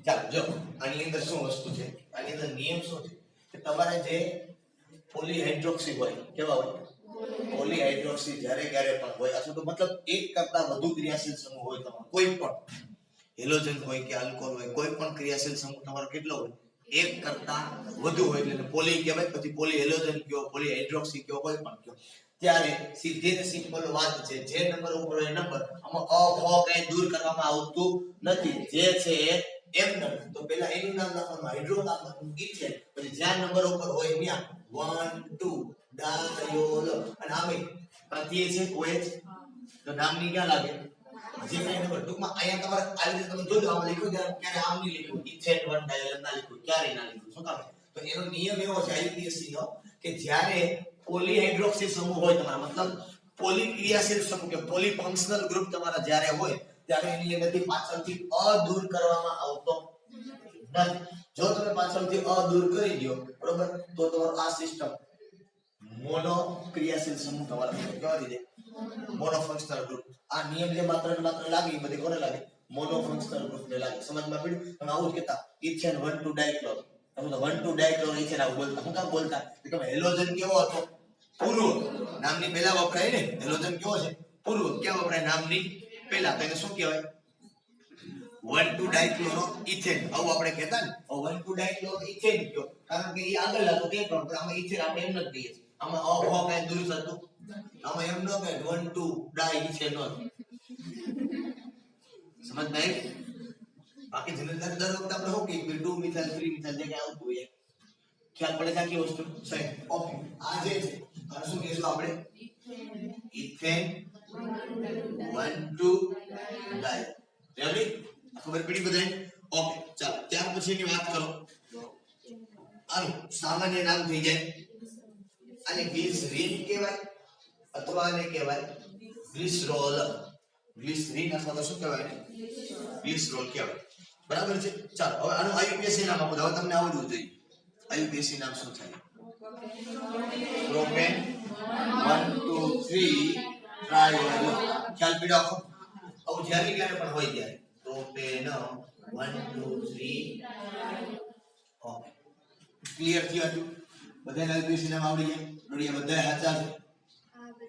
ચાલો જો આની અંદર શું વસ્તુ છે, આની અંદર નિયમ શું છે કે તમારે જે પોલીહાઇડ્રોક્સી હોય કેવા હોય પોલીહાઇડ્રોક્સી જ્યારે ક્યારે પણ હોય અથવા તો મતલબ એક કરતા વધુ ક્રિયાશીલ સમૂહ હોય તમારો કોઈ પણ હેલોજન હોય કે આલ્કોહોલ હોય કોઈ પણ ક્રિયાશીલ સમૂહ તમારો કેટલો હોય એક કરતા વધુ હોય એટલે પોલી કહેવાય પછી પોલી હેલોજન કયો પોલીહાઇડ્રોક્સી કયો કોઈ પણ કયો ત્યારે સીધી ને સિમ્પલ વાત છે જે નંબર ઉપર હોય નંબર આમાં અ કઈ દૂર કરવામાં આવતું નથી જે છે એમ નથી તો પહેલા એનું નામ લખવાનું હાઇડ્રોકાર્બન ઇથેન પછી જ્યાં નંબર ઉપર હોય ત્યાં 1 2 ડાયોલ અને આમે પ્રત્યય છે OH તો નામની ક્યાં લાગે જે કઈ નંબર ટૂંકમાં અહીંયા તમારે આ રીતે તમે જોજો આમ લખ્યું ત્યારે આમ નહીં લખ્યું ઇથેન 1 ડાયોલ ના લખ્યું ક્યારે ના લખ્યું શું કામ તો એનો નિયમ એવો છે IUPAC નો કે જ્યારે પોલીહાઇડ્રોક્સી સમૂહ હોય તમારા મતલબ પોલીક્રિયાશીલ સમૂહ કે પોલીફંક્શનલ ગ્રુપ તમારા જ્યારે હોય ત્યારે એની અંદરથી પાછળથી અ દૂર કરવામાં આવતો નથી જો તમે પાછળથી અ દૂર કરી દો બરોબર તો તમારો આ સિસ્ટમ મોનો ક્રિયાશીલ સમૂહ તમારો કેવા રીતે મોનો ફંક્શનલ ગ્રુપ આ નિયમ જે માત્ર ને માત્ર લાગે એ બધી કોને લાગે મોનો ફંક્શનલ ગ્રુપ ને લાગે સમજમાં પડ્યું તમે આવું જ કહેતા ઇથેન 1 2 ડાઇક્લોર તમે તો 1 2 ડાઇક્લોર ઇથેન આવું બોલતા હું કામ બોલતા કે તમે હેલોજન કેવો હતો પૂર્વ નામની પહેલા વપરાય ને હેલોજન કેવો છે પૂર્વ ક્યાં વપરાય નામની પહેલા તો એને શું કહેવાય 1 2 ડાઇક્લોરો ઇથેન આવું આપણે કહેતા ને 1 2 ડાઇક્લોરો ઇથેન કયો કારણ કે એ આગળ લાગતો તે પણ આમાં ઇથેન આપણે એમ નથી કહીએ આમાં અ કઈ દૂર થતું આમાં એમ ન કહે 1 2 ડાઈ ઇથેન નો સમજ ભાઈ બાકી જનરલ દર વખતે આપણે શું કહીએ 2 મિથાઇલ 3 મિથાઇલ જે કઈ આવતું હોય ખ્યાલ પડે છે કે વસ્તુ સહી ઓકે આ જે છે આ શું કહેશું આપણે ઇથેન 1 2 ડાઈ રેડી ખબર પડી બધાને ઓકે ચાલો ત્યાર પછીની વાત કરો આનું સામાન્ય નામ થઈ જાય આને ગ્લિસરીન કહેવાય અથવા આને કહેવાય ગ્લિસરોલ ગ્લિસરીન અથવા તો શું કહેવાય ગ્લિસરોલ કહેવાય બરાબર છે ચાલો હવે આનું IUPAC નામ આપો હવે તમને આવડવું જોઈએ IUPAC નામ શું થાય પ્રોપેન 1 2 3 ટ્રાયોલ ખ્યાલ પીડો આખો આવું જ્યારે ક્યારે પણ હોય ત્યારે પ્રોપેન 1 2 3 ઓકે ક્લિયર થયું હતું બધાને IUPAC નામ આવડી ગયા ડોડિયા બધા સાચા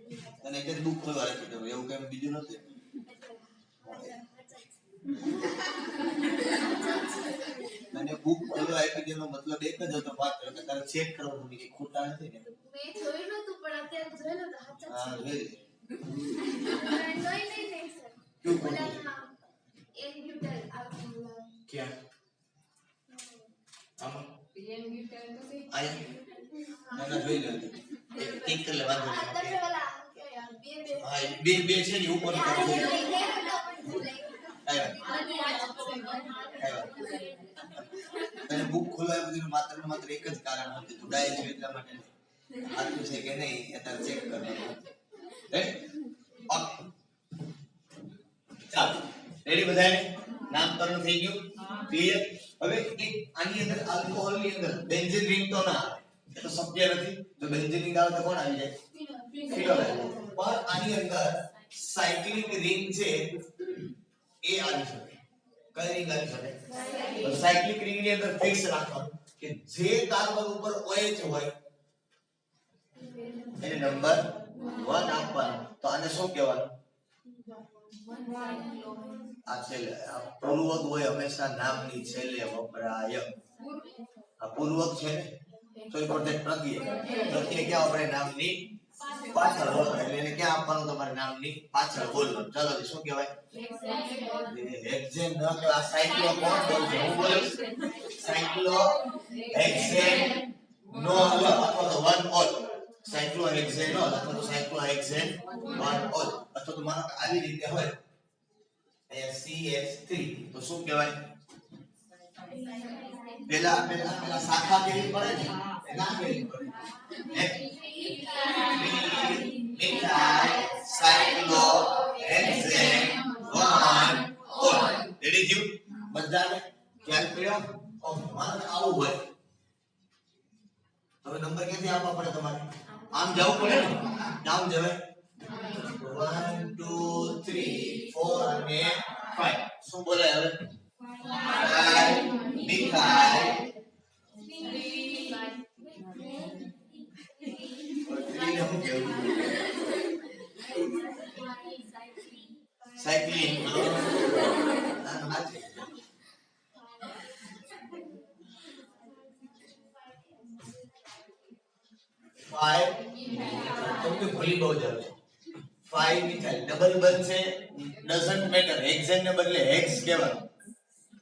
છે અને એક જ બુક ખોલવા રાખી દો એવું કઈ બીજું નથી અને બુક ખોલવા આપી દેનો મતલબ એક જ હતો માત્ર કે તારે ચેક કરવાનું કે ખોટા નથી ને મેં જોયું નતું પણ અત્યારે જોયું તો સાચા હા વેરી નહીં સર ક્યું ખોટું એક બ્યુટલ આલ્કોહોલ ક્યાં આમાં પીએમ બ્યુટલ તો છે આયા ના જોઈ લો એક કર લે વાંધો આ તમે નહીં ઓલા કે યાર હા બે છે ને ઉપર અને બુક ખોલવા બધું માત્ર ને માત્ર એક જ કારણ હતું તુડાય છે એટલા માટે આટલું છે કે નહીં એ તારે ચેક કરવાનું રાઈટ ઓકે ચાલો રેડી બધાને નામકરણ થઈ ગયું ક્લિયર હવે એક આની અંદર આલ્કોહોલ ની અંદર બેન્ઝીન રિંગ તો ના આવે એ તો શક્ય નથી જો બેન્ઝીન રિંગ આવે તો કોણ આવી જાય ફિનોલ પણ આની અંદર સાયક્લિક રિંગ છે એ આવી શકે કઈ રિંગ આવી શકે તો સાયક્લિક રિંગ ની અંદર ફિક્સ રાખવાનું કે જે કાર્બન ઉપર OH હોય એને નંબર 1 આપવાનો તો આને શું કહેવાનું આ છેલ્લે પૂર્વક હોય હંમેશા નામની છેલ્લે વપરાય આ પૂર્વક છે ને તો એ પોતે પ્રત્યય ક્યાં વપરાય નામની પાછળ વપરાય એટલે એને ક્યાં આપવાનું તમારે નામની પાછળ બોલવાનું ચાલો શું કહેવાય હેક્ઝેન ન કે આ સાયક્લો કોણ બોલશે હું બોલીશ સાયક્લો હેક્ઝેન નો અથવા તો વન ઓલ સાયક્લો હેક્ઝેન નો અથવા તો સાયક્લો હેક્ઝેન વન ઓલ અથવા તો માનો આવી રીતે હોય CH3 તો શું કહેવાય પેલા શાખા કેવી પડે ને ના કેવી પડે મિથાઇલ સાયક્લો હેક્ઝેન 1 ઓલ રેડી થયું બધાને ખ્યાલ પડ્યો મારે આવું હોય હવે નંબર ક્યાંથી આપવા પડે તમારે આમ જવું પડે ને આમ જવાય 1 2 3 4 અને 5 શું બોલે હવે 5 મિથાઇલ સાયક્લિન ફાઈવ તમને ભૂલી બહુ જાવ છો ફાઈવ મિથાઇલ ડબલ બનશે ડઝન્ટ મેટર હેક્સેન ને બદલે હેક્સ કહેવાનું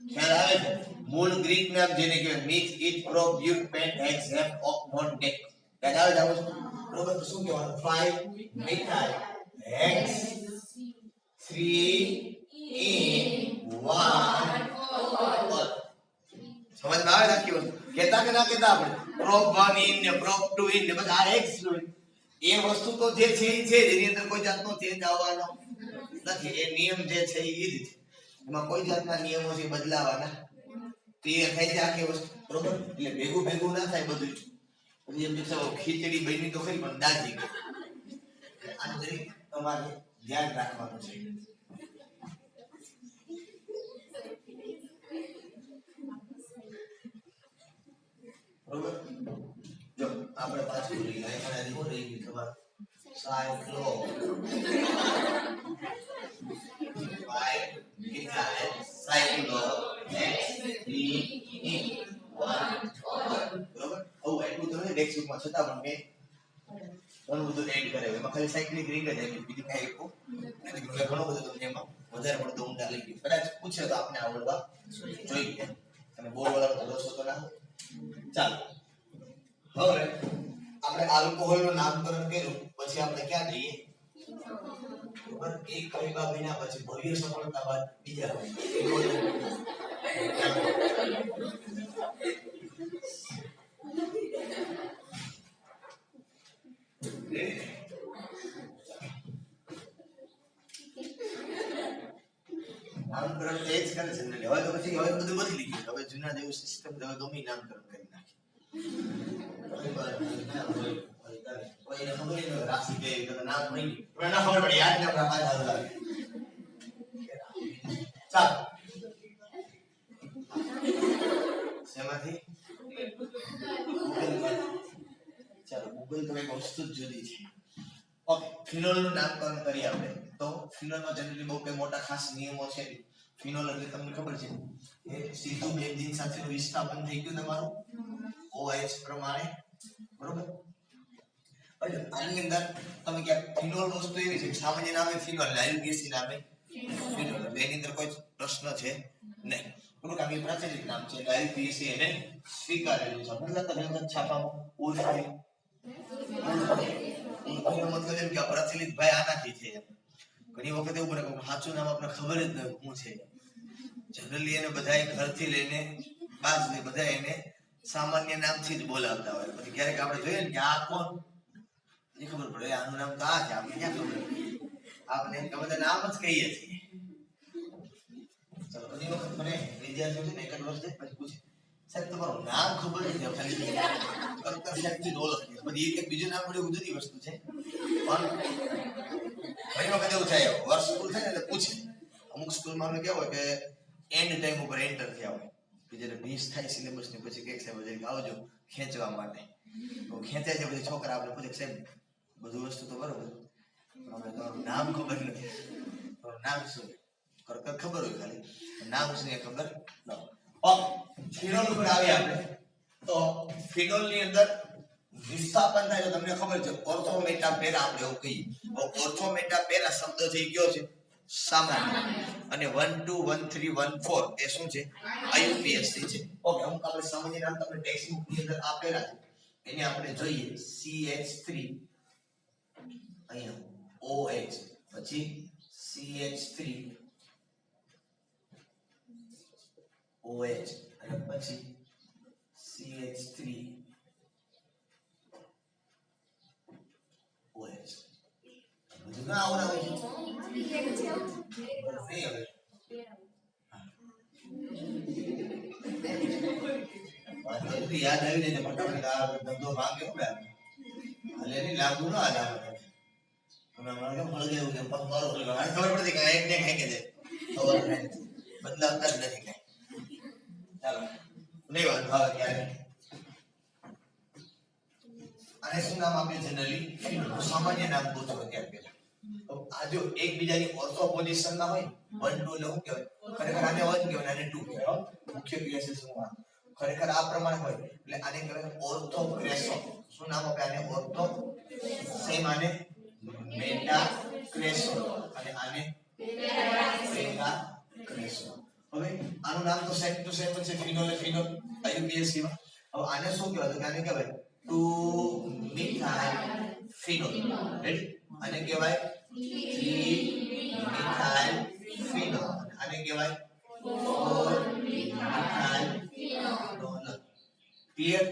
ખ્યાલ આવે છે મૂળ ગ્રીક નામ જેને કહેવાય મિથ ઇટ પ્રો બ્યુટ પેન હેક્સ હેપ ઓફ નોટ ડેક યાદ આવે છે બરોબર તો શું કહેવાનું 5 મિથાઇલ હેક્સ 3 in 1 સમજમાં આવે આખી વસ્તુ કહેતા કે ના કહેતા આપણે પ્રોપ 1 in ને પ્રોપ 2 in ને બધા હેક્સ એ વસ્તુ તો જે છે એ છે એની અંદર કોઈ જાતનો ચેન્જ આવવાનો નથી એ નિયમ જે છે એ જ છે એમાં કોઈ જાતના નિયમો છે બદલાવાના ક્લિયર થાય છે આખી વસ્તુ બરોબર એટલે ભેગું ભેગું ના થાય બધું પછી એમ કે ખીચડી બની તો ખરી પણ દાજી ગઈ આનું જરી તમારે ધ્યાન રાખવાનું છે બરોબર જો આપણે પાછું લઈ ગયા એમાં હો રહી ગયું તમારે સાયક્લો બાય મિથાઇલ સાયક્લો બરોબર એટલું તો નહીં ડેક્સમાં છતાં પણ મેં ઘણું બધું એડ કરે એમાં ખાલી સાયક્લિક રિંગ જ આવી બીજું કઈ એટલું નથી ઘણું બધું તમને એમાં વધારે પડતો ઊંડા લઈ ગયું કદાચ પૂછે તો આપણે આવડવા જોઈએ અને બોર્ડ વાળાનો ભરોસો તો ના ચાલો હવે આપણે આલ્કોહોલનું નામકરણ કર્યું પછી આપણે ક્યાં જઈએ બરોબર એક કવિતા વિના પછી ભવ્ય સફળતા બાદ બીજા નામકરણ એ જ કરે છે હવે તો પછી હવે બધું બદલી ગયું હવે જૂના જેવું સિસ્ટમ હવે ગમે નામકરણ કરી નાખી રાશિ કે નામ નહીં ના ખબર પડે યાદ ના રાખવા ચાલો શેમાંથી ચાલો ગૂગલ તો એક વસ્તુ જ જુદી છે ઓકે ફિનોલ નું નામકરણ કરીએ આપણે તો ફિનોલ માં જનરલી બહુ કઈ મોટા ખાસ નિયમો છે ફિનોલ એટલે તમને ખબર છે એ સીધું બેન્ઝીન સાથેનું વિસ્થાપન થઈ ગયું તમારું OH પ્રમાણે બરોબર એટલે આની અંદર તમે ક્યાંક ફિનોલ વસ્તુ એવી છે સામાન્ય નામે ફિનોલ લાઇલિક એસિડ નામે ફિનોલ એની અંદર કોઈ પ્રશ્ન છે નહીં બરોબર કારણ કે પ્રચલિત નામ છે લાઇલિક એસિડ એને સ્વીકારેલું છે મતલબ તમે છાપામાં ઓછ હોય એનો મતલબ એમ કે પ્રચલિત ભાઈ આનાથી છે ઘણી વખત એવું બને કે સાચું નામ આપણે ખબર જ ન શું છે જનરલી એને બધાય ઘરથી લઈને બાદ સુધી બધા એને સામાન્ય નામથી જ બોલાવતા હોય પછી ક્યારેક આપણે જોઈએ ને કે આ કોણ એ ખબર પડે આનું નામ તો આ છે આપણે ક્યાં ખબર આપણે બધા નામ જ કહીએ છીએ ચલો ઘણી વખત મને વિદ્યાર્થીઓ છે ને એક જ વર્ષ જાય પછી પૂછે સાહેબ તમારું નામ ખબર નથી ખાલી સાહેબથી ઓળખીએ પછી એક બીજું નામ પડ્યું જુદી વસ્તુ છે પણ ઘણી વખત એવું થાય વર્ષ સ્કૂલ થાય ને એટલે પૂછે અમુક સ્કૂલમાં આપણે કેવું હોય કે એન્ડ ટાઈમ ઉપર એન્ટર થયા હોય કે જ્યારે મિસ થાય સિલેબસ ને પછી કે સાહેબ જરીક આવજો ખેંચવા માટે તો ખેંચાય છે પછી છોકરા આપણે પૂછે સાહેબ બધું વસ્તુ તો બરોબર આપણે તમારું નામ ખબર નથી તમારું નામ શું કરકર ખબર હોય ખાલી નામ શું એ ખબર ન હોય ફિનોલ ઉપર આવ્યા આપણે તો ફિનોલ ની અંદર વિસ્થાપન થાય તો તમને ખબર છે ઓર્થોમેટાપેરા આપણે એવું કહીએ ઓર્થોમેટાપેરા શબ્દ છે કયો છે સામાન્ય અને 1 2 1 3 1 4 એ શું છે IUPAC છે ઓકે અમુક આપણે સામાન્ય નામ તમને ટેક્સ્ટ બુક ની અંદર આપેલા છે એને આપણે જોઈએ CH3 અહીંયા OH પછી CH3 OH અને પછી CH3 OH બધું ના આવડે યાદ આવી જાય ફટાફટ આ ધંધો ભાગ્યો ને હાલે ની લાગુ ના હાલે તમે મને ફળ ગયું છે પગ મારો ખબર પડતી કે એક ને ખાઈ કે છે બદલાવતા જ નથી કઈ ચાલો નહીં વાંધો આવે ક્યારે. આને શું નામ આપે જનરલી? ફિનોલ. સામાન્ય નામ પૂછો અત્યારે પહેલા. આ જો એકબીજાની ઓર્થો પોઝિશનમાં હોય 1 2 એટલે શું કહેવાય? ખરેખર આને 1 કહેવાય અને 2 કહેવાય. મુખ્ય ક્રિયા છે શું? ખરેખર આ પ્રમાણે હોય એટલે આને કહેવાય ઓર્થો ક્રેસો. શું નામ આપે આને? ઓર્થો. સેમ આને મેટા ક્રેસો અને આને પેટા ક્રેસો. હવે આનું નામ તો સેમ ટુ સેમ છે, ફિનોલ એ ફિનોલ IUPAC માં. હવે આને શું કહેવાય? તો આને કહેવાય 2 મિથાઇલ ફિનોલ. રેડી? આને કહેવાય 3 મિથાઇલ ફિનોલ. આને કહેવાય 4 મિથાઇલ ફિનોલ. ક્લિયર?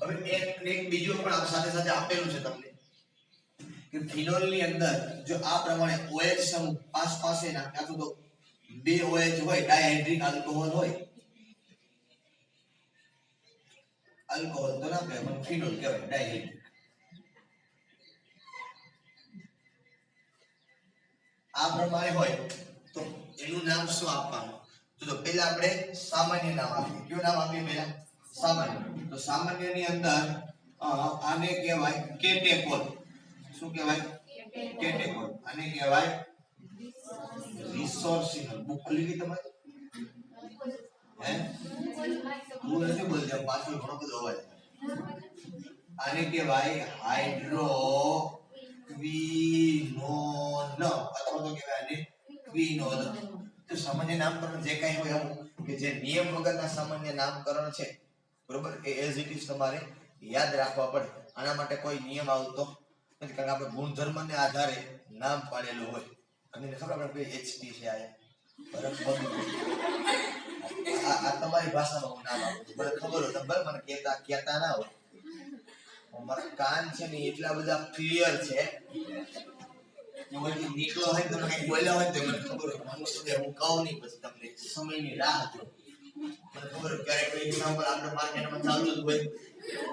હવે એક બીજું પણ આ સાથે સાથે આપેલું છે તમને કે ફિનોલ ની અંદર જો આ પ્રમાણે OH સમૂહ પાસે નાખે તો બે OH હોય, ડાયહાઇડ્રિક આલ્કોહોલ હોય. આલ્કોહોલ તો ના કહેવાય પણ ફિનોલ કહેવાય, ડાયહાઇડ્રિક. આ પ્રમાણે હોય તો એનું નામ શું આપવાનું? તો પહેલા આપણે સામાન્ય નામ આપીએ. કયું નામ આપીએ પહેલા? સામાન્ય. તો સામાન્ય ની અંદર આને કહેવાય કેટેકોલ. શું કહેવાય? કેટેકોલ. આને કહેવાય રિસોર્સિનલ. બુક ખુલી ગઈ તમારી? હે? હું નથી બોલતો, પાછળ ઘણો બધો અવાજ. આને કહેવાય હાઇડ્રોક્વિનોન અથવા તો કહેવાય આને ક્વિનોલ. તો સામાન્ય નામકરણ જે કઈ હોય એવું કે જે નિયમ વગરના સામાન્ય નામકરણ છે, બરોબર, એ એઝ ઇટ ઇઝ તમારે યાદ રાખવા પડે. આના માટે કોઈ નિયમ આવતો નથી કારણ કે આપણે ગુણધર્મને આધારે નામ પાડેલું હોય. અને ખબર આપણે HP છે આ બરાબર. આ તમારી ભાષામાં હું નામ આપું છું, મને ખબર હોય તમે મને કહેતા ના હોય. મારા કાન છે ને એટલા બધા ક્લિયર છે કે નીકળો હોય તમે કઈ બોલ્યા હોય તો મને ખબર હોય. હું કહું નહીં પછી તમને સમયની રાહ જો. મને ખબર હોય ક્યારેક કોઈ એક્ઝામ્પલ આપણે માર્કેટમાં ચાલુ જ હોય,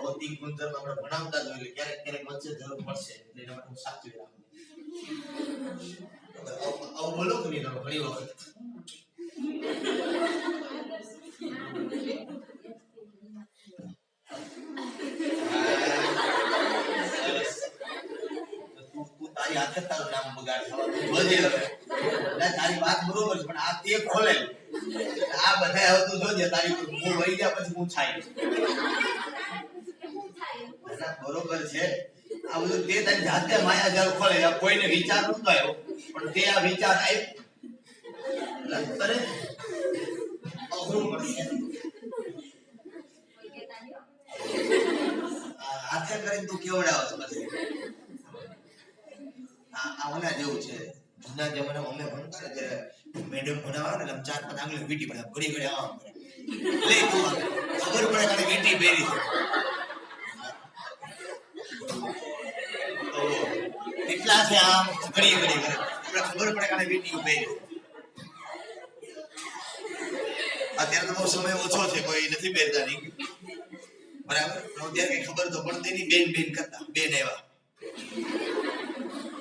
ભૌતિક ગુણધર્મ આપણે ભણાવતા જ હોય એટલે ક્યારેક વચ્ચે જરૂર પડશે એટલે એના માટે હું સાચવી રાખું. આવું બોલો કે નહીં તમે ઘણી વખત? તારી હાથે તારું નામ બગાડ તારી વાત બરોબર છે પણ આ તે ખોલે આ બધા હવે તું જોજે તારી હું વહી ગયા પછી હું થાય બરોબર છે. આ બધું તે તારી જાતે માયાજાળ ખોલે. કોઈને વિચાર નતો આવ્યો પણ તે આ વિચાર આવ્યો અઘરું પડશે. હાથે કરીને તું કેવડાવે પછી આ ઓલા જેવું છે. જૂના જમાનામાં અમે ભણતા ને ત્યારે મેડમ ભણાવવા ને 4-5 આંગળી વીટી પડે ઘડી ઘડી આમ કરે લે તું ખબર પડે કે વીટી પહેરી છે તો કેટલા છે આમ ઘડી ઘડી કરે આપણે ખબર પડે કે વીટી પહેરી. અત્યારે તો બહુ સમય ઓછો છે, કોઈ નથી પહેરતા નહીં બરાબર. અત્યારે કઈ ખબર તો પડતી નહીં. બેન કરતા બેન એવા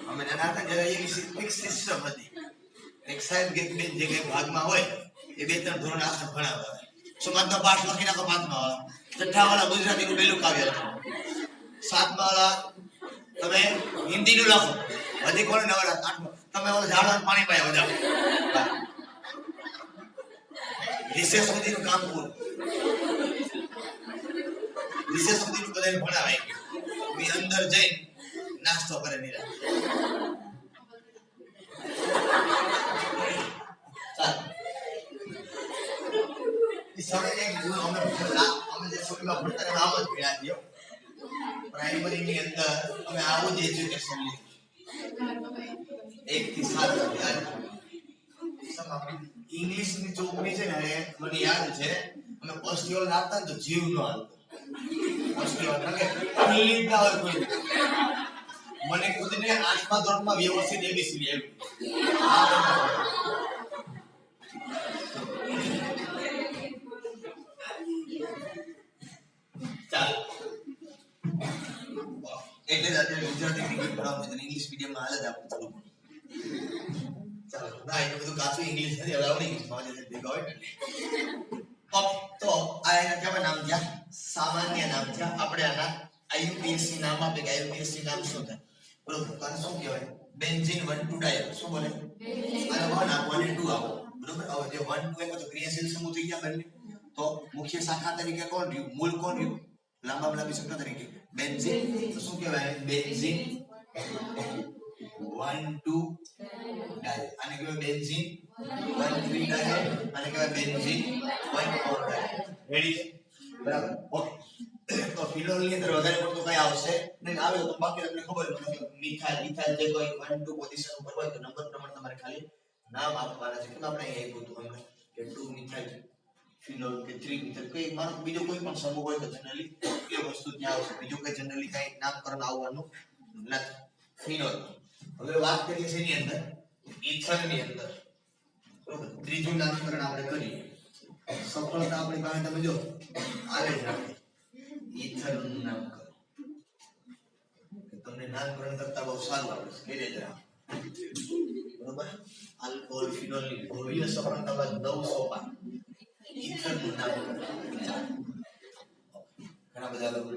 અમે નાના હતા ત્યારે એક સિસ્ટમ હતી. એક સાહેબ કે બેન જે કઈ ભાગમાં હોય એ 2-3 ધોરણ આખા ભણાવતા હોય. સમાજનો પાઠ લખી નાખો 5મા વાળા, 6ઠ્ઠા વાળા ગુજરાતીનું પહેલું કાવ્ય લખો, 7મા વાળા તમે હિન્દીનું લખો, હજી કોને 9 8મા તમે ઓલા ઝાડવાનું પાણી પાયા જાઓ. રિસેસ સુધીનું કામ પૂરું. રિસેસ સુધીનું બધાને ભણાવાય ગયું. અંદર જઈને નાસ્તો કરે નિરા. પ્રાઇમરીની અંદર અમે આવું જ એજ્યુકેશન લીધું 1 થી 7. ઇંગ્લિશની ચોપડી છે ને મને યાદ છે અમે પોસ્ટિયોલ આપતા ને તો જીવ નો આવતો. પોસ્ટિયોલ કે ખુલ્લી ના હોય કોઈ. મને ખુદને 8મા ધોરણમાં વ્યવસ્થિત ABCD ચાલો એટલે અત્યારે ગુજરાતી મીડિયમ ભણાવવાનું ઇંગ્લિશ મીડિયમમાં હાલ જ આપું થોડું. ચાલો ના એટલું બધું કાચું ઇંગ્લિશ નથી, હવે આવડી ગયું ભેગા હોય ને. ઓકે, તો આ એના કેવા નામ થયા? સામાન્ય નામ થયા. આપણે આના આઈયુપીએસસી નામ આપે કે આઈયુપીએસસી નામ શું થાય? બરોબર, તો આને શું કહેવાય? Benzene 1 2 dial. શું બોલે? અને 1 આપો અને 2 આપો. બરોબર, હવે જે 1 2 એમાં તો ક્રિયાશીલ સમૂહ થઈ ગયા બંને. તો મુખ્ય શાખા તરીકે કોણ રહ્યું? મૂળ કોણ રહ્યું? લાંબા લાંબી શાખા તરીકે બેન્ઝીન. તો શું કહેવાય? Benzene 1 2 dial. આને કહેવાય બેન્ઝીન 1 3 ડાયલ. આને કહેવાય બેન્ઝીન 1 4 ડાયલ. રેડી છે? બરાબર, ઓકે. તો ફિનોલ ની અંદર વધારે પડતું કઈ આવશે નહીં. આવે તો બાકી તમને ખબર છે મિથાઇલ ઇથાઇલ જે કોઈ 1 2 પોઝિશન ઉપર હોય તો નંબર પ્રમાણે તમારે ખાલી નામ આપવાના છે. કે આપણે અહીં આપ્યું હતું હમણાં કે 2 મિથાઇલ ફિનોલ કે 3 મિથાઇલ કોઈ માનો બીજો કોઈ પણ સમૂહ હોય તો જનરલી એ વસ્તુ ત્યાં આવશે. બીજું કઈ જનરલી કઈ નામકરણ આવવાનું નથી ફિનોલ. હવે વાત કરીએ છીએ એની અંદર ઇથર ની અંદર. બરોબર, ત્રીજું નામકરણ આપણે કરીએ. સફળતા આપણી પાસે તમે જો આવે જ રાખે ઇથર નું નામકરણ. તમને નામકરણ કરતા બહુ સારું આવડે છે. કહી દેજો. બરોબર, આલ્કોહોલ ફિનોલ ની ભવ્ય સફળતા બાદ 905 ઇથર નું નામકરણ. ઘણા બધા લોકો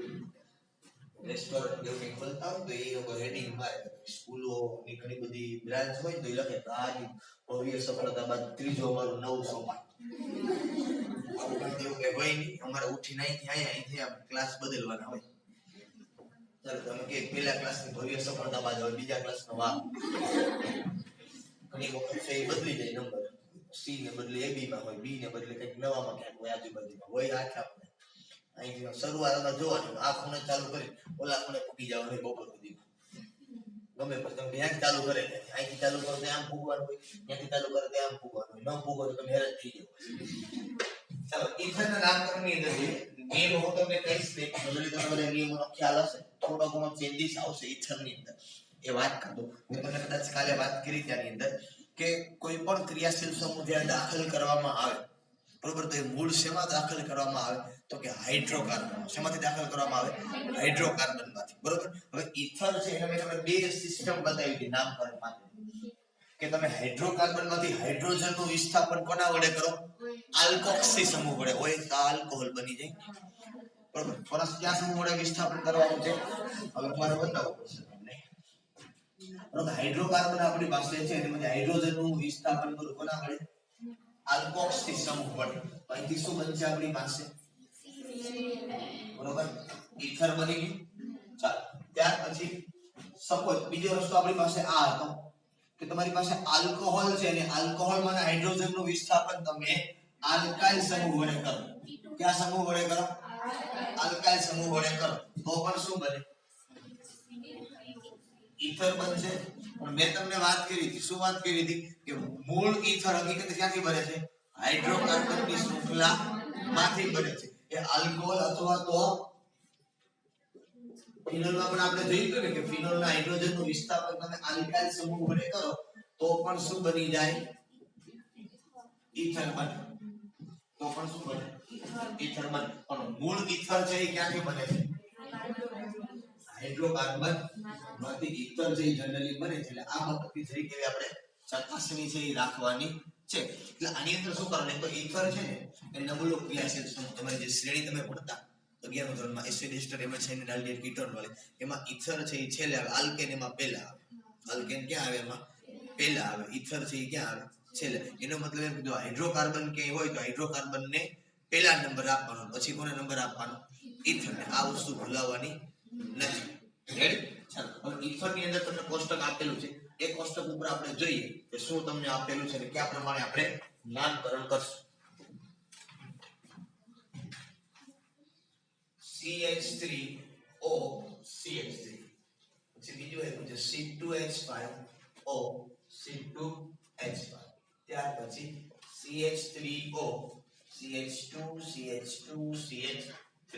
રેસ્ટોરન્ટ એવું કંઈ ખોલતા હોય તો એ લોકો હેડિંગ મારે સ્કૂલો ની ઘણી બધી બ્રાન્ચ હોય તો એ લખે આજ ભવ્ય સફળતા બાદ ત્રીજો અમારું 905. આવું કંઈ એવું કઈ હોય નહીં. અમારે ઉઠીને અહીંથી ક્લાસ બદલવાના હોય. ચાલો તમે કે પહેલા ક્લાસની ભવ્ય સફળતા બાદ હવે બીજા ક્લાસનો વાપ. ઘણી વખત છે એ બદલી જાય નંબર. સી ને બદલે એ બી માં હોય, બી ને બદલે કંઈક નવામાં ક્યાંક હોય, આજુબાજુમાં હોય. આખા અહીં શરૂઆતમાં જોવાનું આ ખૂણે ચાલુ કરી ઓલા ખૂણે પૂકી જવાનું બપોર સુધી. ગમે પણ તમે ત્યાં ચાલુ કરે અહીંથી ચાલુ કરો તો આમ ફૂગવાનું હોય, ત્યાંથી ચાલુ કરો તો આમ ફૂગવાનું હોય. ન ફૂગો તો તમે હેરાન થઈ જાવ. ચાલો ઇથરના નામકરણની અંદર જે નિયમ હું તમને કહીશ ને જનરલી તમને નિયમોનો ખ્યાલ હશે. થોડો ઘણો ચેન્જીસ આવશે ઇથરની અંદર. એ વાત કરતો મેં તમને કદાચ કાલે વાત કરી ત્યાંની અંદર કે કોઈ પણ ક્રિયાશીલ સમૂહ જ્યારે દાખલ કરવામાં આવે બરોબર તો એ મૂળ શેમાં દાખલ કરવામાં આવે તો કે હાઇડ્રોકાર્બન. શેમાંથી દાખલ કરવામાં આવે? હાઇડ્રોકાર્બનમાંથી. બરોબર, હવે ઇથર છે એના મેં તમને બે સિસ્ટમ બતાવી હતી નામકરણ માટે કે તમે હાઇડ્રોકાર્બનમાંથી હાઇડ્રોજનનું વિસ્થાપન કોના વડે કરો? આલ્કોક્સી સમૂહ વડે. હોય તો આલ્કોહોલ બની જાય. બરોબર, ફરસ ક્યાં સમૂહ વડે વિસ્થાપન કરવાનું છે? હવે તમારે બતાવવું પડશે તમને. બરોબર, હાઇડ્રોકાર્બન આપણી પાસે છે એમાંથી હાઇડ્રોજનનું વિસ્થાપન કરું કોના વડે? આલ્કોક્સી સમૂહ વડે. અહીંથી શું બનશે આપણી પાસે? બરોબર, ઇથર બની ગયું. ચાલો ત્યાર પછી સપોઝ બીજો રસ્તો આપણી પાસે આ હતો કે તમારી પાસે આલ્કોહોલ છે અને આલ્કોહોલમાં હાઇડ્રોજનનું વિસ્થાપન તમે આલ્કાઇલ સમૂહ વડે કરો. કયા સમૂહ વડે કરો? આલ્કાઇલ સમૂહ વડે કરો તો પણ શું બને? ઇથર બનશે. પણ મેં તમને વાત કરી હતી, શું વાત કરી હતી કે મૂળ ઇથર હકીકત ક્યાંથી બને છે? હાઇડ્રોકાર્બનની શૃંખલામાંથી બને છે. એ આલ્કોહોલ અથવા તો ફિનોલમાં પણ આપણે જોયું ને કે ફિનોલના હાઇડ્રોજનનું વિસ્થાપન તમે આલ્કાઇલ સમૂહ વડે કરો તો પણ શું બની જાય? ઇથર બને. તો પણ શું બને? ઇથર બને. પણ મૂળ ઇથર છે એ ક્યાંથી બને છે? હાઇડ્રોકાર્બન માંથી ઇથર છે એ જનરલી બને છે. એટલે આ બાબતની જરી કેવી આપણે ચકાસણી છે એ રાખવાની છે. એટલે આની અંદર શું કરવાનું? તો ઇથર છે ને એ નબળો ક્રિયાશીલ સમૂહ. તમારી જે શ્રેણી તમે ભણતા 11મા ધોરણમાં એસિડ એસ્ટર એમિથાઇલ આલ્ડિહાઇડ કીટોન વાળી એમાં ઇથર છે એ છેલ્લે આવે, આલ્કેન એમાં પહેલા આવે. આલ્કેન ક્યાં આવે? એમાં પહેલા આવે. ઇથર છે એ ક્યાં આવે? છેલ્લે. એનો મતલબ એમ કે જો હાઇડ્રોકાર્બન ક્યાંય હોય તો હાઇડ્રોકાર્બનને પહેલા નંબર આપવાનો, પછી કોને નંબર આપવાનો? ઇથરને. આ વસ્તુ ભૂલાવવાની નથી. રેડી? ચાલો હવે ઇથરની અંદર તમને કોષ્ટક આપેલું છે. એ કોષ્ટક ઉપર આપણે જોઈએ કે શું તમને આપેલું છે અને કયા પ્રમાણે આપણે નામકરણ કરશું. CH3O CH3 પછી બીજું આવ્યું છે C2H5O C2H5. ત્યાર પછી CH3O CH2 CH2 CH3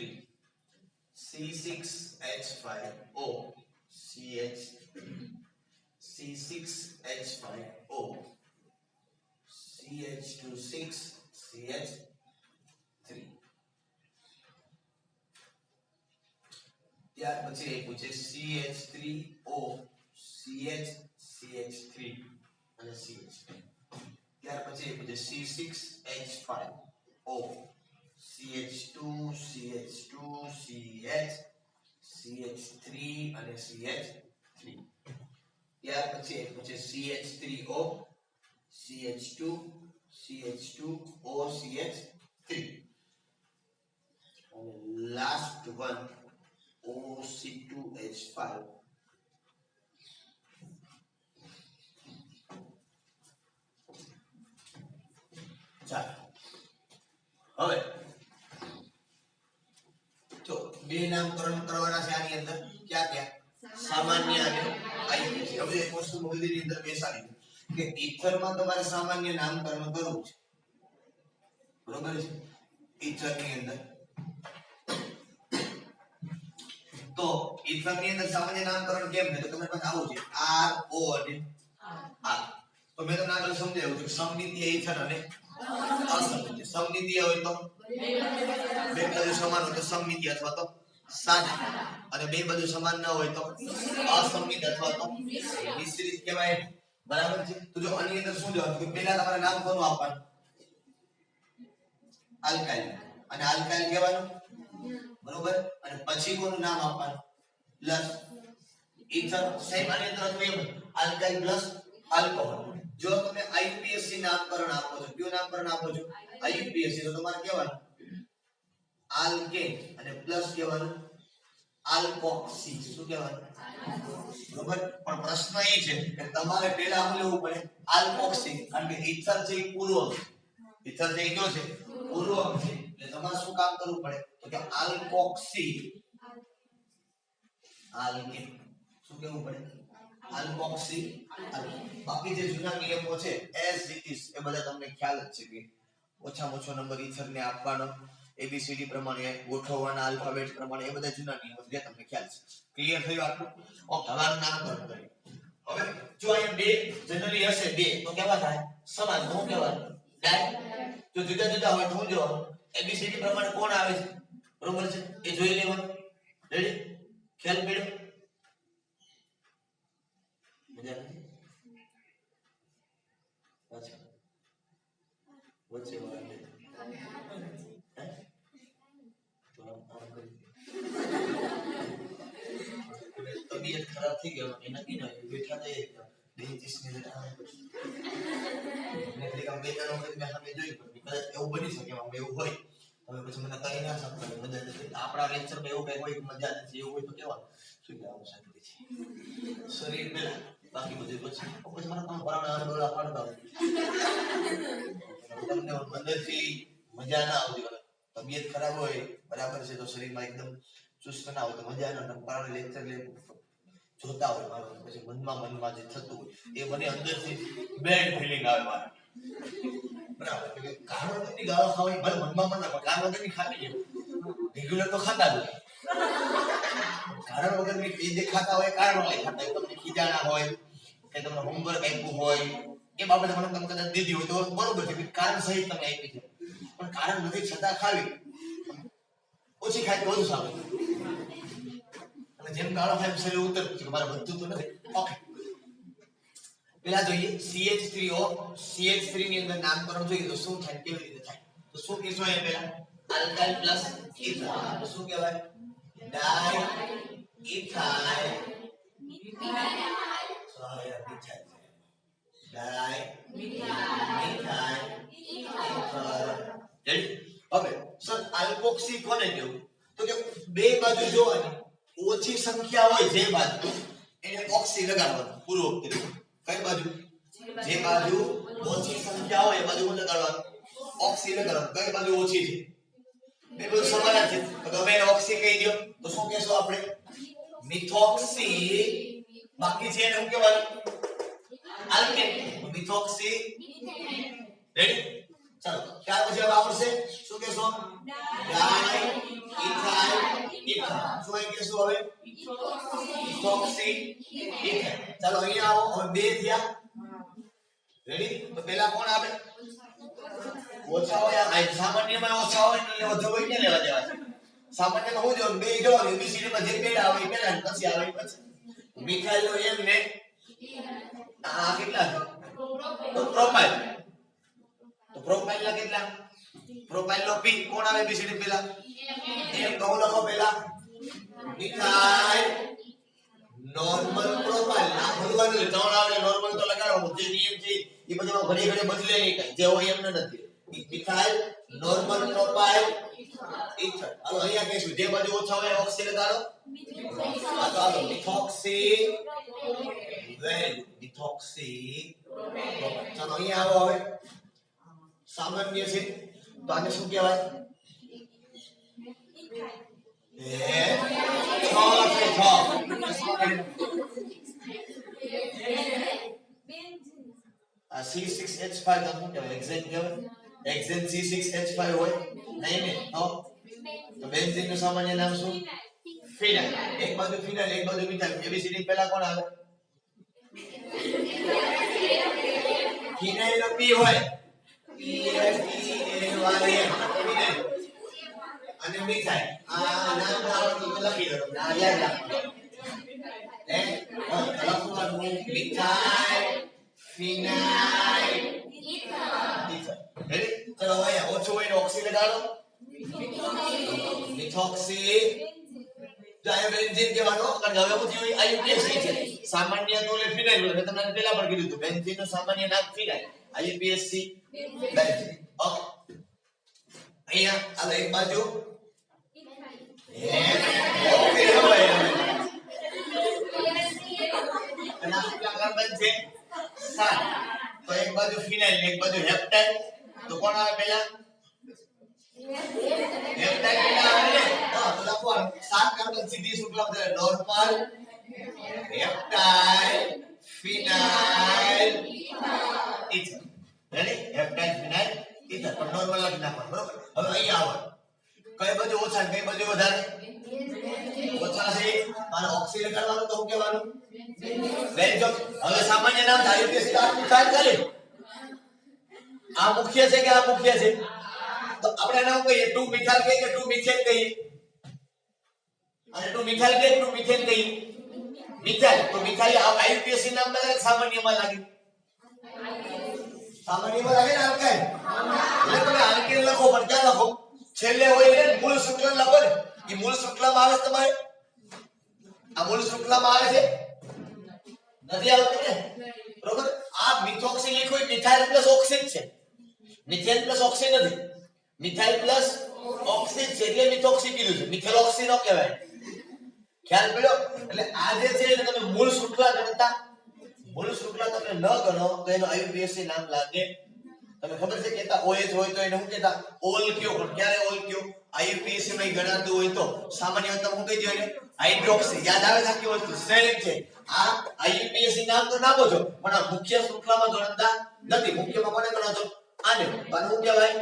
C6H5O CH3 C6H5O CH26 CH3. ત્યાર પછી આપ્યું છે CH3O CH CH3 અને CH. ત્યાર પછી આપ્યું છે C6H5O CH2 CH2 CH CH3 અને CH3 ત્યાર પછી CH3O CH2 CH2O CH3 and last one OC2H5 ચાલો હવે તો બે નામકરણ કરવાના છે આની અંદર ક્યાં ક્યાં સામાન્ય અને આયુર્વેદ હવે એક વસ્તુ મગજની અંદર બેસાડી કે ઈથરમાં તમારે સામાન્ય નામકરણ કરવું છે બરોબર છે ઈથરની અંદર તો ઈથરની અંદર સામાન્ય નામકરણ કેમ છે તો તમારી પાસે આવું છે R O અને R તો મેં તમને આગળ સમજાવ્યું કે સમમિતીય ઈથર અને અસમમિતીય સમમિતીય હોય તો બે બાજુ સમાન હોય તો સમમિતીય અથવા તો સાદા અને બે બાજુ સમાન ન હોય તો અસમમિત અથવા તો મિશ્રિત કહેવાય બરાબર છે તો જો આની અંદર શું જોવાનું કે પહેલા તમારે નામ કોનું આપવાનું આલ્કાઇલ અને આલ્કાઇલ કહેવાનું બરોબર અને પછી કોનું નામ આપવાનું પ્લસ ઈથર સેમ આની અંદર હતું એમ આલ્કાઇલ પ્લસ આલ્કોહોલ જો તમે IUPAC નામકરણ આપો છો કયું નામકરણ આપો છો IUPAC તો તમારે કહેવાનું આલ્કેન અને પ્લસ કહેવાનું આલ્કોક્સી શું કહેવાનું બરોબર પણ પ્રશ્ન એ છે કે તમારે પહેલા શું લેવું પડે આલ્કોક્સી કારણ કે ઈથર છે એ પૂર્વક ઈથર છે એ કયો છે પૂર્વક છે એટલે તમારે શું કામ કરવું પડે તો કે આલ્કોક્સી આલ્કેન શું કહેવું પડે આલ્કોક્સી બાકી જે જૂના નિયમો છે એઝ ઇટ ઇઝ એ બધા તમને ખ્યાલ જ છે કે ઓછામાં ઓછો નંબર ઈથર ને આપવાનો ABCD પ્રમાણે ગોઠવવાના આલ્ફાબેટ પ્રમાણે એ બધા જૂના નિયમો જે તમને ખ્યાલ છે ક્લિયર થયું આટલું ઓકે હવે નામકરણ કરીએ હવે જો અહીંયા બે જનરલી હશે બે તો કેવા થાય સમાન તો કેવા ડાય જો જુદા જુદા હોય તો હું જો ABCD પ્રમાણે કોણ આવે છે બરોબર છે એ જોઈ લેવાનું રેડી ખ્યાલ પડ્યો મજા નથી અચ્છા વચ્ચે વાળા તબિયત ખરાબ થઈ ગયો એ નક્કી ના બેઠા થઈ ડેન્ટિસ ને એટલે કામ બે ત્રણ વખત મેં સામે જોઈ પણ કદાચ એવું બની શકે આમ એવું હોય હવે પછી મને કઈ ના સમજાય મજા નથી આપણા લેક્ચરમાં એવું કઈ હોય મજા નથી એવું હોય તો કેવા શું કહેવાનું શાંતિ છે શરીર પેલા બાકી બધું પછી મને કામ ભરાણા ડોળા પાડતા તમને અંદરથી મજા ના આવતી તબિયત ખરાબ હોય બરાબર છે તો શરીરમાં એકદમ ચુસ્ત ના હોય તો મજા ના ટંપાળા લેક્ચર લે જોતા હોય મારો પછી મનમાં જે થતું હોય એ મને અંદરથી બેડ ફીલિંગ આવે મારે બરાબર કે કારણ વગરની ગાળો ખાવાની ભલે મનમાં પણ ના કારણ વગરની ખાવી છે રેગ્યુલર તો ખાતા જ હોય કારણ વગરની જે ખાતા હોય કારણ વગર ખાતા હોય તમને ખીજાણા હોય કે તમને હોમવર્ક આપ્યું હોય એ બાબતે મને તમે કદાચ દીધી હોય તો બરોબર છે કે કારણ સહિત તમે આપી છે પણ કારણ નથી છતાં ખાવી ઓછી ખાય તો વધુ સારું અને જેમ ગાળો ખાય શરીર ઉતરતું છે મારે બધું તો નથી ઓકે પેલા જોઈએ CH3O CH3 ની અંદર નામકરણ જોઈએ તો શું થાય કેવી રીતે થાય તો શું કીધું અહીંયા પેલા આલ્કાઇલ પ્લસ ઇથર તો શું કહેવાય ડાઈ ઇથાઇલ ડાઈ ઇથાઇલ રેડી હવે સર આલ્કોક્સી કોને કહેવું તો કે બે બાજુ જોવાની ઓછી સંખ્યા હોય જે બાજુ એને ઓક્સી લગાડવાનું પૂર્વક કઈ બાજુ જે બાજુ ઓછી સંખ્યા હોય એ બાજુ લગાડવાનું ઓક્સી લગાડવાનું કઈ બાજુ ઓછી છે બે બાજુ સમાન છે તો તમે એને ઓક્સી કહી દો તો શું કહેશો આપણે મિથોક્સી બાકી છે એને શું કહેવાનું આલ્કેન મિથોક્સી રેડી ચાલો ત્યાર પછી હવે આવશે શું કહેશો ડાઈ ઇથાઇલ ઇથર શું અહીં કહેશો હવે મિથોક્સી ઇથર ચાલો અહીંયા આવો હવે બે થયા રેડી તો પહેલા કોણ આવે ઓછા હોય આ સામાન્યમાં ઓછા હોય એટલે વધુ હોય કે લેવા દેવા સામાન્યમાં હું જો બે જો ABCD માં જે પેલા આવે પેલા પછી આવે પછી મિથાઇલ નો એમ ને આ કેટલા તો પ્રોપાઇલ ના કેટલા પ્રોપાઇલ નો પી કોણ આવે એબીસીડી પેલા એમ કહો લખો પેલા મિથાઇલ નોર્મલ પ્રોપાઇલ ના ભૂલવાનું ત્રણ આવે નોર્મલ તો લગાડો જે નિયમ છે એ બધું ઘડી ઘડી બદલે નહીં કઈ જે હોય એમ નથી મિથાઇલ નોર્મલ પ્રોપાઇલ ઇથર હાલો અહીંયા કહીશું જે બાજુ ઓછા હોય ઓક્સી લગાડો આ તો હાલો મિથોક્સી વેલ મિથોક્સી ચાલો અહીંયા આવો હવે સામાન્ય છે તો આને શું કહેવાય આ C6H5 તો શું કહેવાય હેક્સેન કહેવાય હેક્સેન C6H5 હોય નહીં ને તો બેન્ઝીન નું સામાન્ય નામ શું ફિનાઇલ એક બાજુ ફિનાઇલ એક બાજુ મિથાઇલ એબીસીડી પહેલા કોણ આવે ફિનાઇલ નો P હોય ફિનાઇલ અને મિથાઇલ આ નામ આવડતું તો લખી દો આ યાદ રાખો હે લખવાનું મિથાઇલ ફિનાઇલ ઇથર રેડી ચલો અહીંયા ઓછો હોય ને ઓક્સી લગાડો મિથોક્સી જાય બેન્ઝીન કહેવાનો કારણ હવે હું થયું આઈયુપીએસી છે સામાન્ય તો લે ફિનાઇલ મેં તમને પહેલા પણ કીધું હતું બેન્ઝીન નું સામાન્ય નામ ફિનાઇલ આઈયુપીએસી બેન્ઝીન ઓકે અહીંયા આ એક બાજુ ઓકે હવે અને આ કાર્બન છે 7 તો એક બાજુ ફિનાઇલ એક બાજુ હેપ્ટાઇલ તો કોણ આવે પહેલા હેપ્ટાઇલ પહેલા આવે ને તો લખવાનું 7 કાર્બન સીધી શુક્લા છે નોર્મલ હેપ્ટાઇલ ફિનાઇલ ઇથર રેડી હેપ્ટાઇલ ફિનાઇલ ઇથર પણ નોર્મલ લખી નાખવાનું બરોબર હવે અહીંયા આવો કઈ બાજુ ઓછા કઈ બાજુ વધારે ઓછા છે અને ઓક્સી લગાડવાનું તો શું કહેવાનું બેન્ઝો હવે સામાન્ય નામ આઈયુપીએસી આ મિથાઇલ ચાલે આ મુખ્ય છે કે આ મુખ્ય છે તો આપણે નામ કહીએ 2 મિથાઇલ કહીએ કે 2 મિથેન કહીએ અને 2 મિથાઇલ કહીએ 2 મિથેન કહીએ મિથાઇલ તો મિથાઇલ આ આઈયુપીએસી નામ લાગે સામાન્યમાં લાગે સામાન્યમાં લાગે ને આલ્કાઇલ એટલે તમે આલ્કેન લખો પણ ક્યાં લખો છેલ્લે હોય ને મૂળ શુક્લ લખો ને એ મૂળ શુક્લમાં આવે તમારે આ મૂળ શુક્લમાં આવે છે નથી આવતું ને બરોબર આ મિથોક્સી લખ્યું મિથાઇલ પ્લસ ઓક્સિન છે મિથેન પ્લસ ઓક્સિન નથી મિથાઇલ પ્લસ ઓક્સિન છે એટલે મિથોક્સી કીધું છે મિથેલોક્સી નો કહેવાય ખ્યાલ પડ્યો એટલે આ જે છે એને તમે મૂળ શુક્લ ગણતા મૂળ શુક્લ તમે ન ગણો તો એનો આઈયુપીએસી નામ લાગે તમે ખબર છે કેતા OH હોય તો એને શું કહેતા ઓલ કયો પણ ક્યારે ઓલ કયો આઈયુપીએસી માં ગણાતું હોય તો સામાન્ય તમે શું કહી દો એને હાઇડ્રોક્સી યાદ આવે છે આખી વસ્તુ સેમ છે આ આઈયુપીએસી નામ તો નાખો છો પણ આ મુખ્ય શુક્લમાં ગણતા નથી મુખ્યમાં કોને ગણો છો આને આનું શું કહેવાય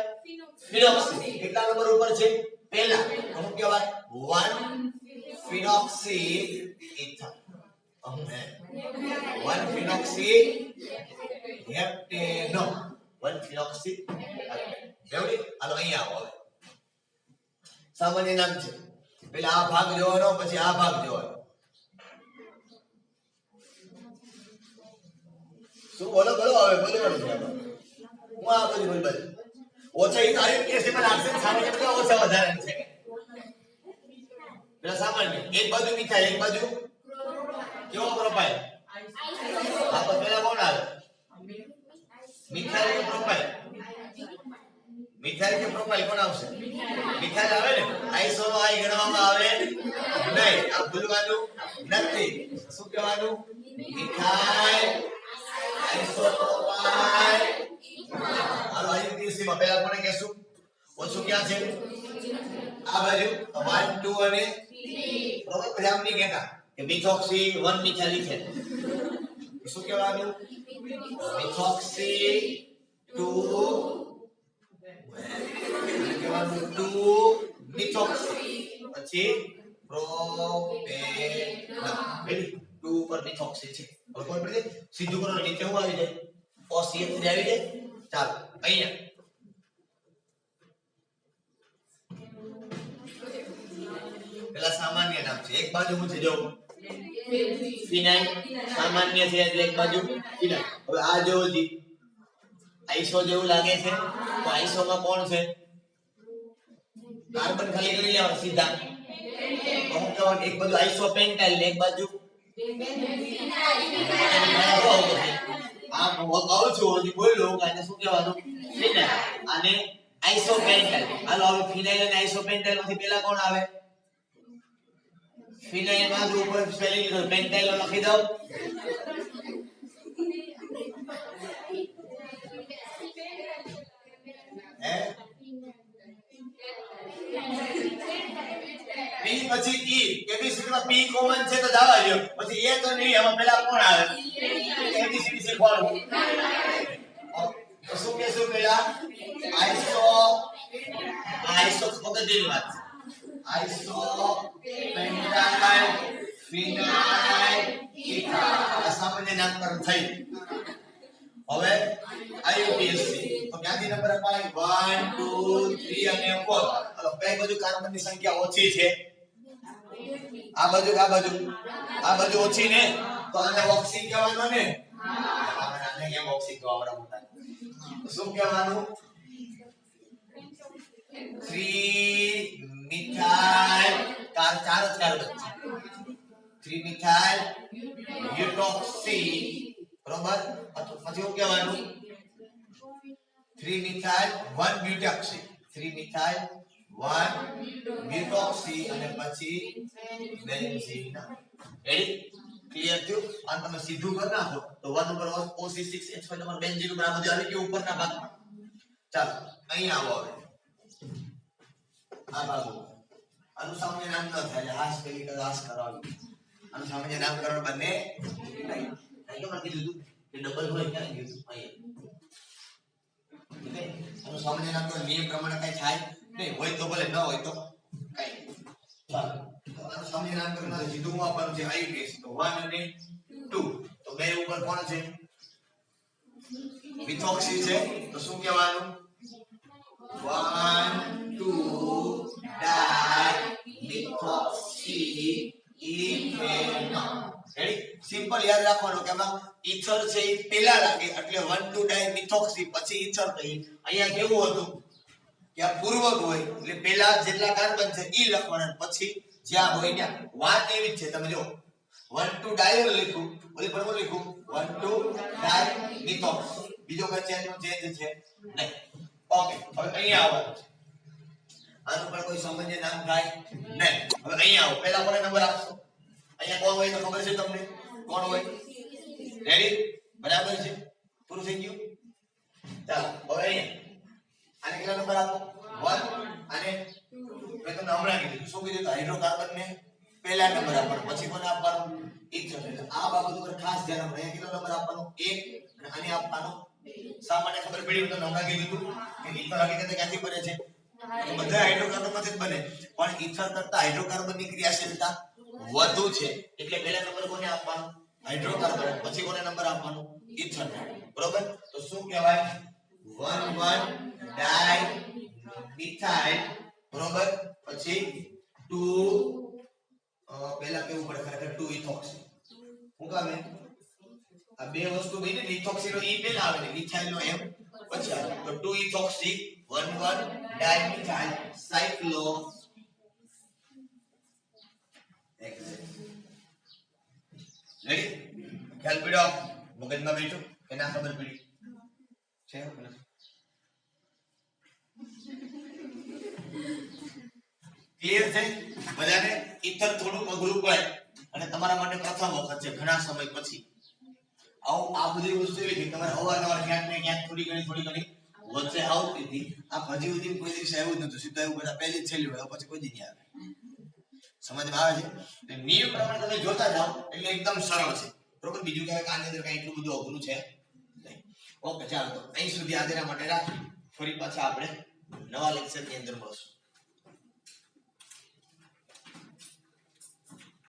ફિનોક્સી કેટલા નંબર ઉપર છે પહેલા શું કહેવાય 1 ફિનોક્સી ઇથર 1 ફિનોક્સી હેપ્ટેનો 1 ફિનોક્સી રેડી હાલો અહીંયા આવો સામાન્ય નામ છે પેલા આ ભાગ જોવાનો પછી આ ભાગ જોવાનો શું બોલો બોલો હવે બોલો બોલો હું આ બધું બોલ બધું ઓછા ઈ આઈયુપીએસી માં લાગશે સામાન્ય કરતા ઓછા વધારે છે પેલા સામાન્ય એક બાજુ મિથાઇલ એક બાજુ કેવો પ્રોફાઇલ આ તો પેલા કોણ આવે મિથાઇલ કે પ્રોફાઇલ મિથાઇલ કે પ્રોફાઇલ કોણ આવશે મિથાઇલ આવે ને આઈસો નો આઈ ગણવામાં આવે નહીં આ ભૂલવાનું નથી શું કહેવાનું મિથાઇલ આઈસો પ્રોફાઇલ હાલો આઈયુપીએસી માં પહેલા કોને કહેશું ઓછું ક્યાં છે આ બાજુ 1 2 અને 3 બરોબર પછી આમ નહીં કહેતા કે મિથોક્સી 1 મિથાઇલ ઇથેન શું કહેવાનું મિથોક્સી 2 કહેવાનું 2 મિથોક્સી પછી પ્રોપેનલ રેડી 2 પર મિથોક્સી છે હવે કોણ પડે સીધું કરો નીચે હું આવી જાય OCH3 આવી જાય ચાલો અહીંયા પેલા સામાન્ય નામ છે એક બાજુ હું છે જો ફિનાઇલ સામાન્ય છે એટલે એક બાજુ ફિનાઇલ હવે આ જો જી આઈસો જેવું લાગે છે તો આઈસો માં કોણ છે કાર્બન ખાલી કરી લેવાનું સીધા. તો હું કહેવાનું એક બાજુ આઇસોપેન્ટાઇલ ને એક બાજુ આ હું કહું છું હજી બોલ્યો કે આને શું કહેવાનું ફિનાઇલ અને આઇસોપેન્ટાઇલ. હાલો હવે ફિનાઇલ અને આઇસોપેન્ટાઇલ માંથી પહેલા કોણ આવે? ફિનાઇલ માં જો ઉપર સ્પેલિંગ લખો પેન્ટાઇલ લખી દઉં. પી પછી ઈ એબીસીડી માં પી કોમન છે તો જવા દો. પછી એ તો નહીં, આમાં પહેલા કોણ આવે? એબીસીડી શીખવાનું. તો શું કહેશું પહેલા? આઈસો પદ્ધતિની વાત. આઈસો પેન્ટાઇલ ફિનાઇલ ઇથાઇલ સામાન્ય નામકરણ થયું. હવે આઈયુપીએસસી તો ક્યાંથી નંબર અપાય? 1 2 3 અને 4. હવે કઈ બાજુ કાર્બનની સંખ્યા ઓછી છે? આ બાજુ ઓછી ને, તો આને ઓક્સી કહેવાનો ને. આને કેમ ઓક્સી કહેવાના મોટા? શું કહેવાનું? 3 મિથાઇલ ચાર જ કાર્બન છે. 3 મિથાઇલ બ્યુટોક્સી બરોબર. પછી શું કહેવાનું? 3 મિથાઇલ 1 બ્યુટોક્સી. 3 મિથાઇલ 1 બ્યુટોક્સી અને પછી બેન્ઝીન. રેડી? ક્લિયર થયું? આ તમે સીધું કરી નાખો તો 1 ઉપર OC6H5 તમારું બેન્ઝીન ઉપર આ બધું આવી ગયું ઉપરના ભાગમાં. ચાલો અહીંયા આવો. હવે આ બાજુ આનું સામાન્ય નામ ન થાય, હાશ પેલી કદાચ કરાવ્યું. આનું સામાન્ય નામકરણ બને નહીં. કેમ કીધું તું કે ડબલ હોય ક્યાં કીધું? અહીંયા આનું સામાન્ય નામકરણ નિયમ પ્રમાણે કઈ થાય નહીં. હોય તો ભલે, ન હોય તો કઈ. ચાલો આનું સામાન્ય નામકરણ સીધું આપવાનું છે આઈયુપીએસ. તો 1 અને 2 તો બે ઉપર કોણ છે? મિથોક્સી છે. તો શું કહેવાનું? 1 2 ડાઇમિથોક્સી ઇથેનોલ. રેડી? સિમ્પલ યાદ રાખવાનું કે આમાં ઈથર છે એ પહેલા લાગે એટલે 1 2 ડાઇમિથોક્સી પછી ઈથર કહી. અહીંયા કેવું હતું કે આ પૂર્વક હોય એટલે પહેલા જેટલા કાર્બન છે ઈ લખવાના, પછી જ્યાં હોય ત્યાં. વાત એવી જ છે, તમે જો 1 2 ડાયલ લખ્યું, ઓલી પર લખ્યું 1 2 ડાઇમિથોક્સ. બીજો કઈ ચેન્જ છે નહીં. ઓકે, હવે અહીંયા આવવાનું છે. આનું પણ કોઈ સામાન્ય નામ થાય નહીં. હવે અહીંયા આવો. પહેલા કોને નંબર આપશો? અહીંયા કોણ હોય તો ખબર છે તમને? કોણ હોય? રેડી? બરાબર છે? પૂરું થઈ ગયું? ચાલો હવે અહીંયા આને કેટલા નંબર આપો? 1 અને મેં તમને હમણાં કીધું. શું કીધું? હાઇડ્રોકાર્બન ને પહેલા નંબર આપવાનો, પછી કોને આપવાનું? ઈથર. આ બાબત ઉપર ખાસ ધ્યાન આપો. અહીંયા કેટલો નંબર આપવાનો? 1 અને આને આપવાનો સામાન્ય ખબર પડી તો હમણાં કીધું હતું કે ઈથર હકીકતે ક્યાંથી બને છે? બધા હાઇડ્રોકાર્બનમાંથી જ બને, પણ ઈથર કરતા હાઇડ્રોકાર્બનની ક્રિયાશીલતા વધુ છે. એટલે પહેલા નંબર કોને આપવાનો? હાઇડ્રોકાર્બન. પછી કોને નંબર આપવાનો? ઈથર. બરોબર? તો શું કહેવાય? 1 1 ડાઇમિથાઇલ. બરોબર? પછી 2 પહેલા કેવું પડે ખરેખર 2 ઇથોક્સી. હું કામે આ બે વસ્તુ બની ને ઇથોક્સી નો ઈ પહેલા આવે ને મિથાઇલ નો એમ પછી આવે. તો 2 ઇથોક્સી 1 1 ડાઇમિથાઇલ સાયક્લો રેડી? ખ્યાલ પડ્યો? મગજમાં બેઠું કે ના ખબર પડી છે? ક્લિયર છે બધાને? ઈથર થોડું અઘરું પડે અને તમારા માટે પ્રથમ વખત છે ઘણા સમય પછી. આવું આ બધી વસ્તુ એવી છે તમારે અવારનવાર ક્યાંક ને ક્યાંક થોડી ઘણી વચ્ચે આવતી હતી. આ હજી સુધી કોઈ દિવસ આવ્યું જ નતું. સીધા એવું બધા પહેલી જ છેલ્લી હોય પછી કોઈ દી નહીં આવે. સમજમાં આવે છે? નિયમ પ્રમાણે તમે જોતા જાઓ એટલે એકદમ સરળ છે. બરોબર? બીજું કઈ આની અંદર કઈ એટલું બધું અઘરું છે નહીં. ઓકે ચાલો તો અહીં સુધી આજના માટે રાખીએ. ફરી પાછા આપણે નવા લેક્ચરની અંદર મળશું.